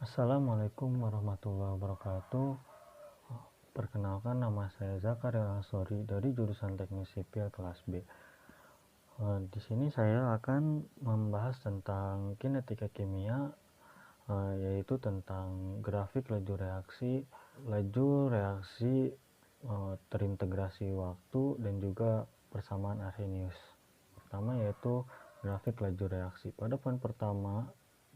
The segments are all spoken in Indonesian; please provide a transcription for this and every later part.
Assalamualaikum warahmatullahi wabarakatuh. Perkenalkan, nama saya Zakaria Ansori dari jurusan Teknik Sipil kelas B. Di sini saya akan membahas tentang kinetika kimia, yaitu tentang grafik laju reaksi terintegrasi waktu dan juga persamaan Arrhenius. Pertama yaitu grafik laju reaksi. Pada poin pertama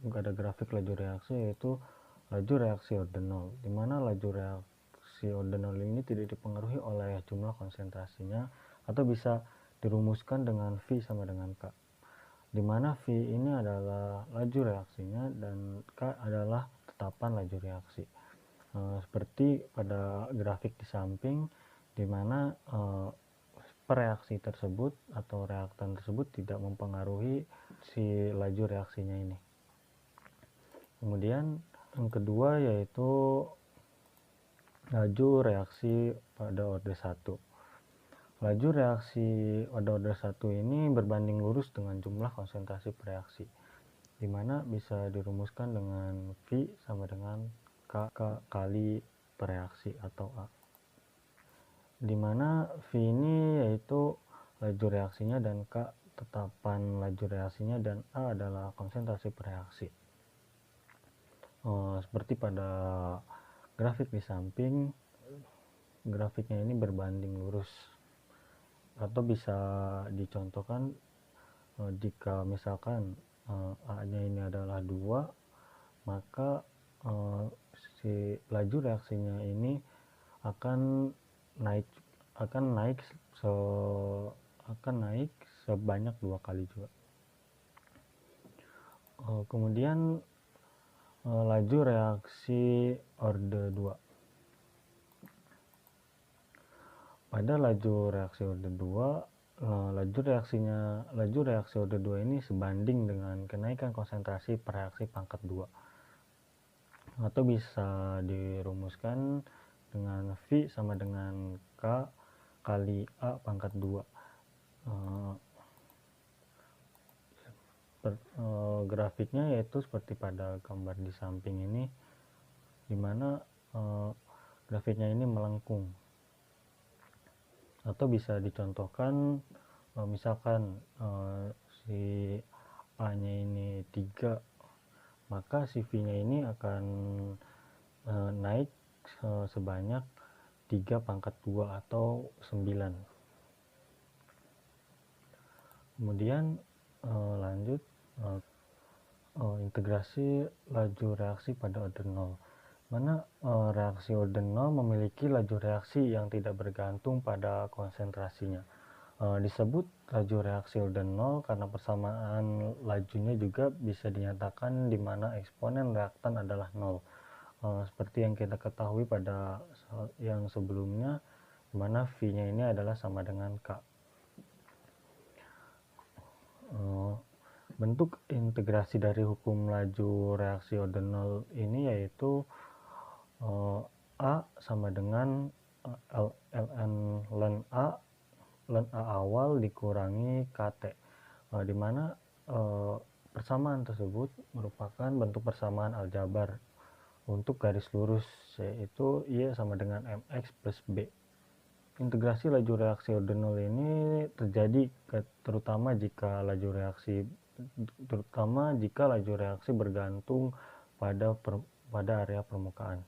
ada grafik laju reaksi, yaitu laju reaksi ordinal, di mana laju reaksi ordinal ini tidak dipengaruhi oleh jumlah konsentrasinya atau bisa dirumuskan dengan V sama dengan K, di mana V ini adalah laju reaksinya dan K adalah tetapan laju reaksi. Seperti pada grafik di samping, di mana reaksi tersebut atau reaktan tersebut tidak mempengaruhi si laju reaksinya ini. Kemudian yang kedua yaitu laju reaksi pada orde 1. Laju reaksi pada orde 1 ini berbanding lurus dengan jumlah konsentrasi reaksi, di mana bisa dirumuskan dengan V sama dengan K kali reaksi atau A, di mana V ini yaitu laju reaksinya dan K tetapan laju reaksinya dan A adalah konsentrasi reaksi. Seperti pada grafik di samping, grafiknya ini berbanding lurus, atau bisa dicontohkan jika misalkan A-nya ini adalah 2, maka si laju reaksinya ini akan naik sebanyak 2 kali juga. Kemudian laju reaksi orde 2. Pada laju reaksi orde 2, laju reaksi orde 2 ini sebanding dengan kenaikan konsentrasi reaksi pangkat 2, atau bisa dirumuskan dengan V sama dengan K kali A pangkat 2. Grafiknya yaitu seperti pada gambar di samping ini, dimana grafiknya ini melengkung, atau bisa dicontohkan misalkan si A nya ini 3, maka si V nya ini akan naik sebanyak 3 pangkat 2 atau 9. Kemudian lanjut integrasi laju reaksi pada orde 0, mana reaksi orde 0 memiliki laju reaksi yang tidak bergantung pada konsentrasinya. Disebut laju reaksi orde 0 karena persamaan lajunya juga bisa dinyatakan di mana eksponen reaktan adalah 0. Seperti yang kita ketahui pada yang sebelumnya, di mana V-nya ini adalah sama dengan K. Bentuk integrasi dari hukum laju reaksi orde 0 ini yaitu A sama dengan ln A awal dikurangi KT, di mana persamaan tersebut merupakan bentuk persamaan aljabar untuk garis lurus, yaitu Y sama dengan MX plus B. Integrasi laju reaksi orde 0 ini terjadi terutama jika laju reaksi bergantung pada area permukaan.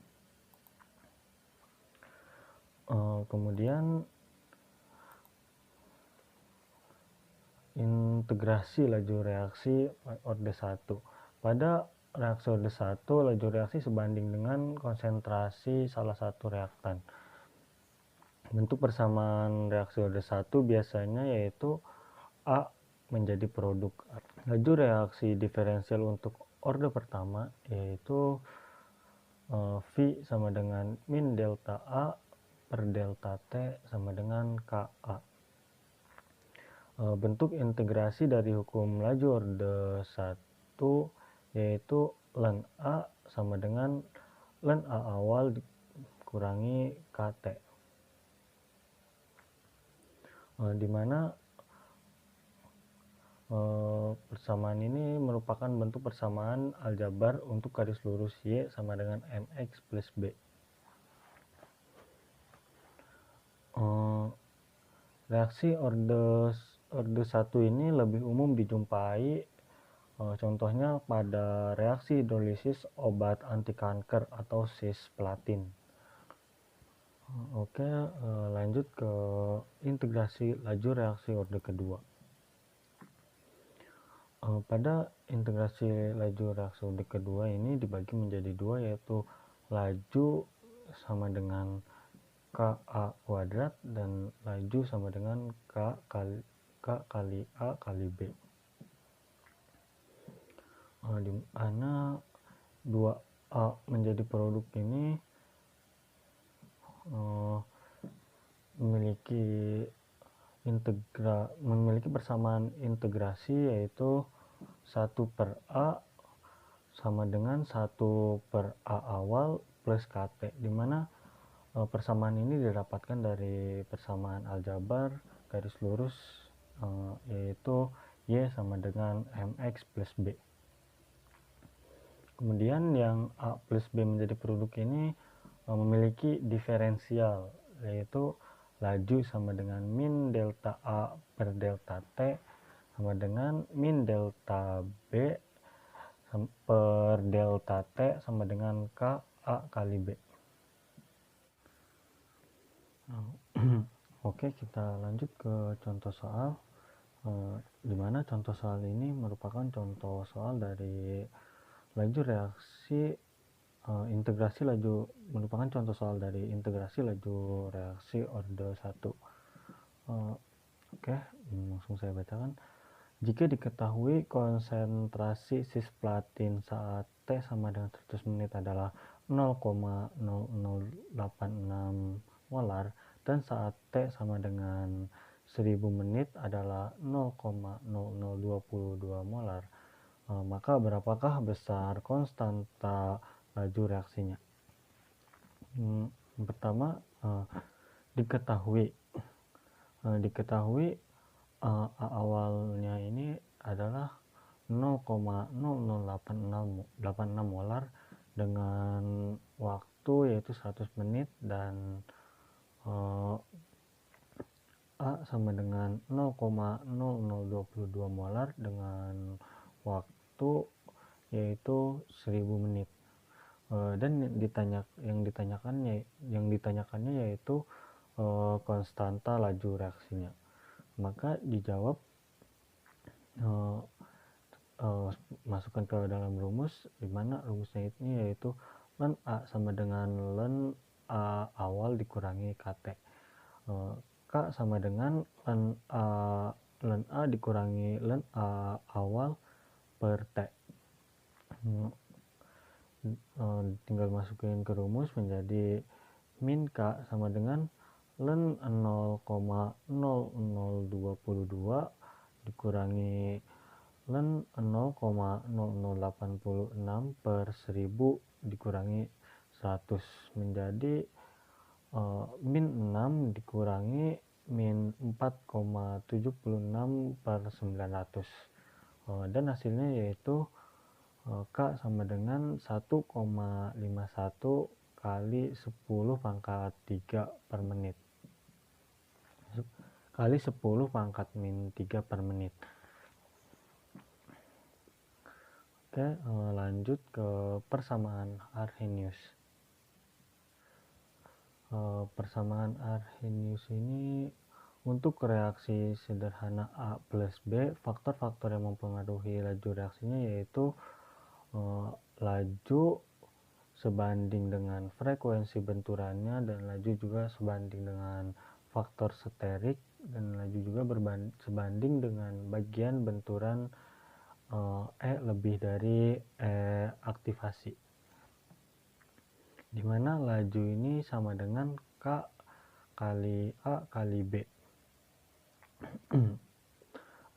Kemudian integrasi laju reaksi orde 1. Pada reaksi orde 1, laju reaksi sebanding dengan konsentrasi salah satu reaktan. Bentuk persamaan reaksi orde 1 biasanya yaitu A menjadi produk. Laju reaksi diferensial untuk orde pertama yaitu V sama dengan min delta A per delta T sama dengan KA. Bentuk integrasi dari hukum laju orde 1 yaitu ln A sama dengan ln A awal dikurangi KT, di mana Persamaan ini merupakan bentuk persamaan aljabar untuk garis lurus Y sama dengan MX plus B. Reaksi orde 1 ini lebih umum dijumpai contohnya pada reaksi hidrolisis obat anti kanker atau cisplatin. Oke, lanjut ke integrasi laju reaksi orde kedua. Pada integrasi laju reaksi orde kedua ini dibagi menjadi dua, yaitu laju sama dengan KA kuadrat dan laju sama dengan K kali A kali B. Di mana 2A menjadi produk ini memiliki persamaan integrasi, yaitu 1/A sama dengan 1/A awal plus KT, dimana persamaan ini didapatkan dari persamaan aljabar garis lurus, yaitu Y sama dengan MX plus B. Kemudian yang A plus B menjadi produk ini memiliki diferensial, yaitu laju sama dengan min delta A per delta T sama dengan min delta B per delta T sama dengan K A kali B. Oke, kita lanjut ke contoh soal, di mana contoh soal ini merupakan contoh soal dari laju reaksi integrasi laju, merupakan contoh soal dari integrasi laju reaksi orde 1. Oke, langsung saya bacakan. Jika diketahui konsentrasi cisplatin saat T sama dengan 100 menit adalah 0,0086 molar dan saat T sama dengan 1000 menit adalah 0,0022 molar, maka berapakah besar konstanta laju reaksinya? Yang pertama, diketahui A awalnya ini adalah 0,0086 molar dengan waktu yaitu 100 menit, dan A sama dengan 0,0022 molar dengan waktu yaitu 1000 menit. Dan yang ditanyakannya yaitu konstanta laju reaksinya. Maka dijawab, masukkan ke dalam rumus, di mana rumusnya ini yaitu ln A sama dengan ln A awal dikurangi KT. K sama dengan ln A dikurangi ln A awal per T. Tinggal masukin ke rumus menjadi min K sama dengan ln 0,0022 dikurangi ln 0,0086 per 1000 dikurangi 100 menjadi min 6 dikurangi min 4,76 per 900, dan hasilnya yaitu K sama dengan 1,51 kali 10 pangkat 3 per menit kali 10 pangkat min 3 per menit. Oke, lanjut ke persamaan Arrhenius. Persamaan Arrhenius ini untuk reaksi sederhana A plus B, faktor-faktor yang mempengaruhi laju reaksinya yaitu laju sebanding dengan frekuensi benturannya, dan laju juga sebanding dengan faktor sterik, dan laju juga sebanding dengan bagian benturan E lebih dari E aktivasi, dimana laju ini sama dengan K kali A kali B.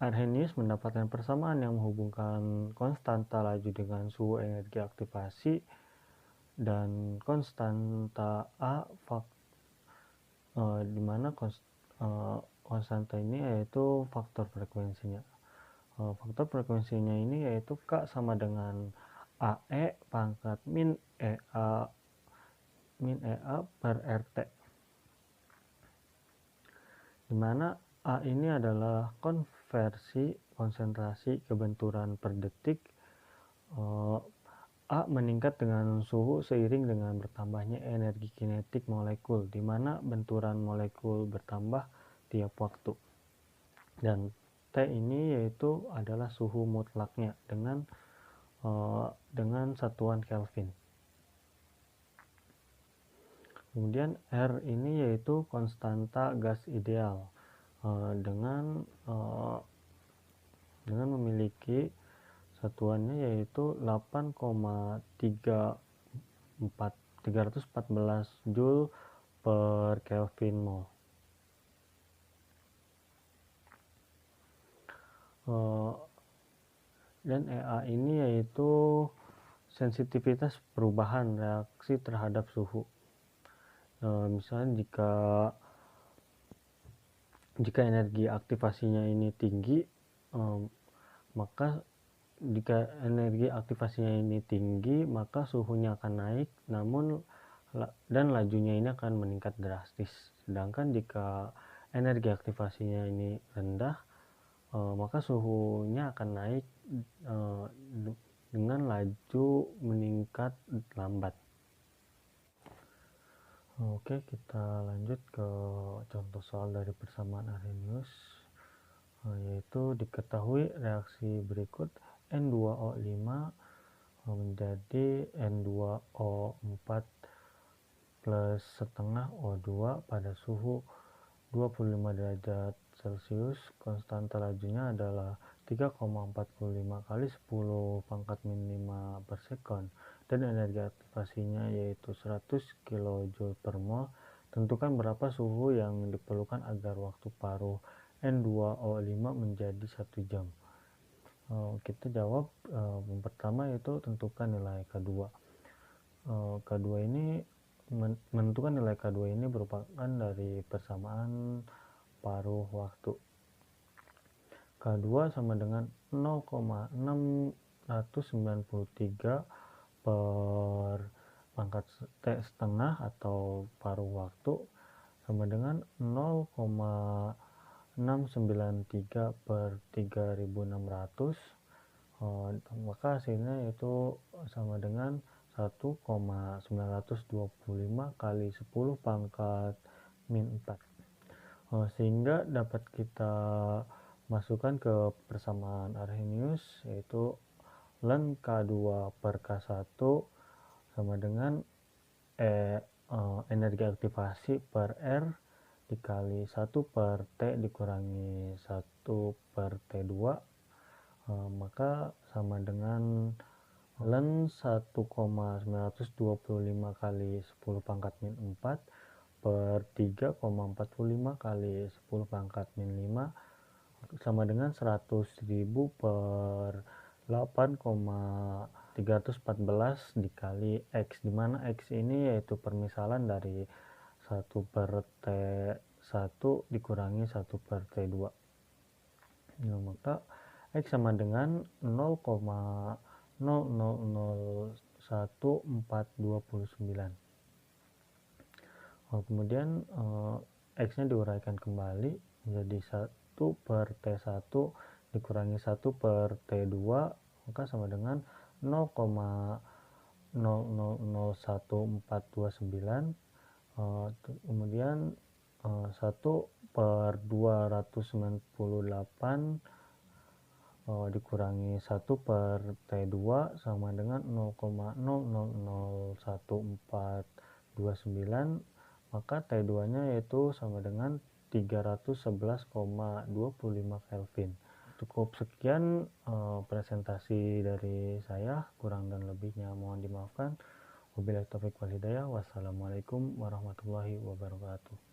Arrhenius mendapatkan persamaan yang menghubungkan konstanta laju dengan suhu energi aktivasi, dan konstanta A dimana konstanta ini yaitu faktor frekuensinya. faktor frekuensinya ini yaitu K sama dengan AE pangkat min EA per RT, di mana A ini adalah konversi konsentrasi kebenturan per detik. A meningkat dengan suhu seiring dengan bertambahnya energi kinetik molekul, di mana benturan molekul bertambah tiap waktu. Dan T ini yaitu adalah suhu mutlaknya dengan satuan Kelvin. Kemudian R ini yaitu konstanta gas ideal dengan memiliki satuannya yaitu 314 Joule per Kelvin mol. Dan EA ini yaitu sensitivitas perubahan reaksi terhadap suhu. Misalnya jika energi aktivasinya ini tinggi, maka maka suhunya akan naik, dan lajunya ini akan meningkat drastis. Sedangkan jika energi aktivasinya ini rendah, maka suhunya akan naik dengan laju meningkat lambat. Oke, kita lanjut ke contoh soal dari persamaan Arrhenius, yaitu diketahui reaksi berikut N2O5 menjadi N2O4 plus setengah O2 pada suhu 25 derajat Celcius. Konstanta lajunya adalah 3,45 kali 10 pangkat min 5 per sekon, dan energi aktivasinya yaitu 100 kJ per mol. Tentukan berapa suhu yang diperlukan agar waktu paruh N2O5 menjadi 1 jam. Kita jawab yang pertama yaitu tentukan nilai K2. Menentukan nilai K2 ini merupakan dari persamaan paruh waktu. K2 sama dengan 0,693 per pangkat T setengah atau paruh waktu sama dengan 0,693 per 3600. Maka hasilnya itu sama dengan 1,925 kali 10 pangkat min 4. Sehingga dapat kita masukkan ke persamaan Arrhenius, yaitu ln K2 per K1 sama dengan energi aktivasi per R dikali 1 per T dikurangi 1 per T2, maka sama dengan ln 1,925 kali 10 pangkat min 4 per 3,45 kali 10 pangkat min 5 sama dengan 100.000 per 8,314 dikali X, dimana X ini yaitu permisalan dari 1 per T1 dikurangi 1 per T2. Maka X sama dengan 0,0001429. Kemudian X nya diuraikan kembali menjadi 1 per T1 dikurangi 1 per T2, maka sama dengan 0,0001429. Kemudian 1 per 298 dikurangi 1 per T2 sama dengan 0,0001429, maka T2 nya yaitu sama dengan 311,25 Kelvin. Cukup sekian presentasi dari saya, kurang dan lebihnya mohon dimaafkan. Wabillahi taufiq wal hidayah. Wassalamualaikum warahmatullahi wabarakatuh.